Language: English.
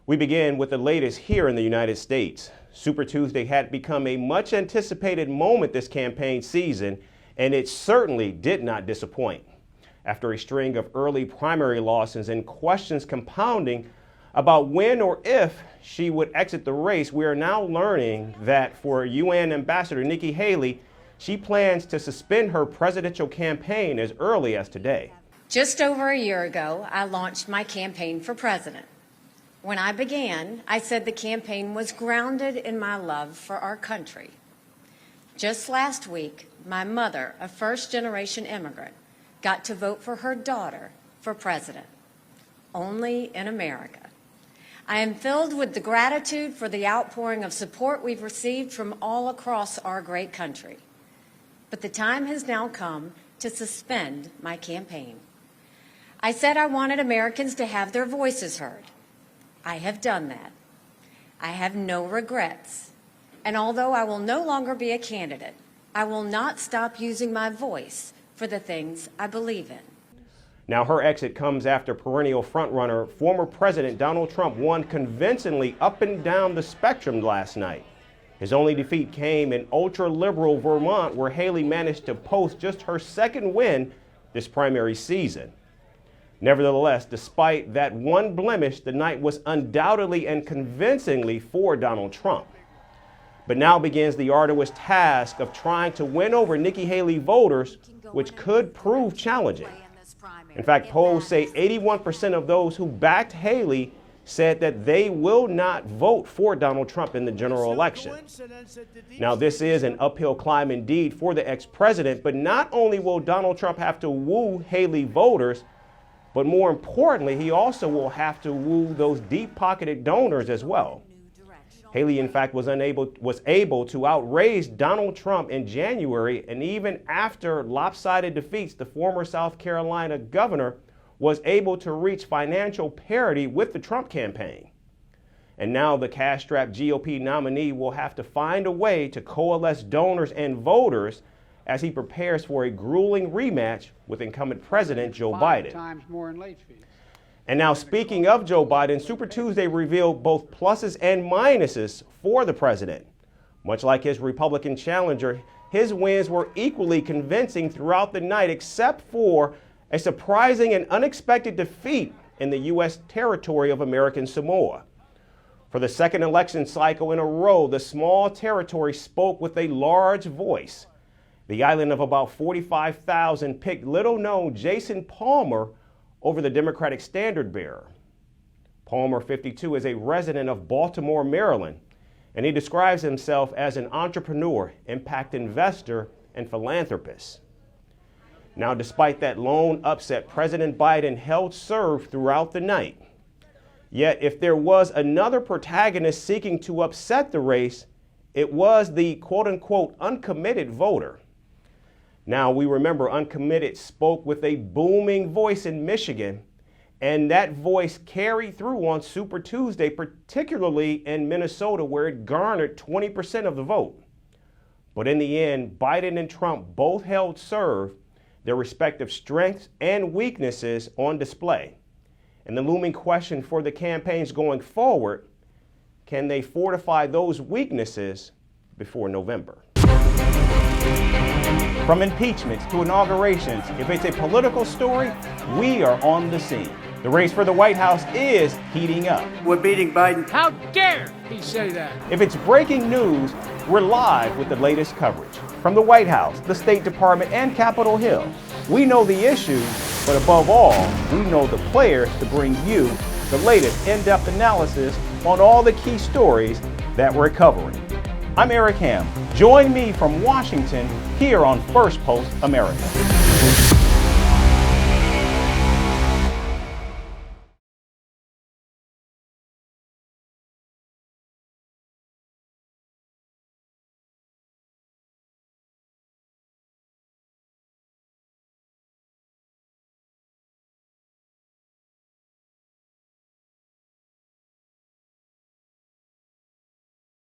We begin with the latest here in the United States. Super Tuesday had become a much anticipated moment this campaign season, and it certainly did not disappoint. After a string of early primary losses and questions compounding about when or if she would exit the race, we are now learning that for UN Ambassador Nikki Haley, she plans to suspend her presidential campaign as early as today. Just over a year ago, I launched my campaign for president. When I began, I said the campaign was grounded in my love for our country. Just last week, my mother, a first-generation immigrant, got to vote for her daughter for president, only in America. I am filled with the gratitude for the outpouring of support we've received from all across our great country. But the time has now come to suspend my campaign. I said I wanted Americans to have their voices heard. I have done that. I have no regrets. And although I will no longer be a candidate, I will not stop using my voice for the things I believe in. Now, her exit comes after perennial frontrunner, former President Donald Trump won convincingly up and down the spectrum last night. His only defeat came in ultra-liberal Vermont, where Haley managed to post just her second win this primary season. Nevertheless, despite that one blemish, the night was undoubtedly and convincingly for Donald Trump. But now begins the arduous task of trying to win over Nikki Haley voters, which could prove challenging. In fact, polls say 81% of those who backed Haley said that they will not vote for Donald Trump in the general election. Now, this is an uphill climb indeed for the ex-president, but not only will Donald Trump have to woo Haley voters, but more importantly, he also will have to woo those deep-pocketed donors as well. Haley, in fact, was able to outraise Donald Trump in January, and even after lopsided defeats, the former South Carolina governor was able to reach financial parity with the Trump campaign. And now the cash-strapped GOP nominee will have to find a way to coalesce donors and voters as he prepares for a grueling rematch with incumbent President Joe Biden. And now, speaking of Joe Biden, Super Tuesday revealed both pluses and minuses for the president. Much like his Republican challenger, his wins were equally convincing throughout the night, except for a surprising and unexpected defeat in the U.S. territory of American Samoa. For the second election cycle in a row, the small territory spoke with a large voice. The island of about 45,000 picked little-known Jason Palmer over the Democratic standard-bearer. Palmer, 52, is a resident of Baltimore, Maryland, and he describes himself as an entrepreneur, impact investor, and philanthropist. Now, despite that lone upset, President Biden held serve throughout the night. Yet, if there was another protagonist seeking to upset the race, it was the quote-unquote uncommitted voter. Now, we remember Uncommitted spoke with a booming voice in Michigan, and that voice carried through on Super Tuesday, particularly in Minnesota, where it garnered 20% of the vote. But in the end, Biden and Trump both held serve, their respective strengths and weaknesses on display. And the looming question for the campaigns going forward, can they fortify those weaknesses before November? From impeachments to inaugurations, if it's a political story, we are on the scene. The race for the White House is heating up. We're beating Biden. How dare he say that? If it's breaking news, we're live with the latest coverage. From the White House, the State Department, and Capitol Hill, we know the issues, but above all, we know the players to bring you the latest in-depth analysis on all the key stories that we're covering. I'm Eric Ham. Join me from Washington here on Firstpost America.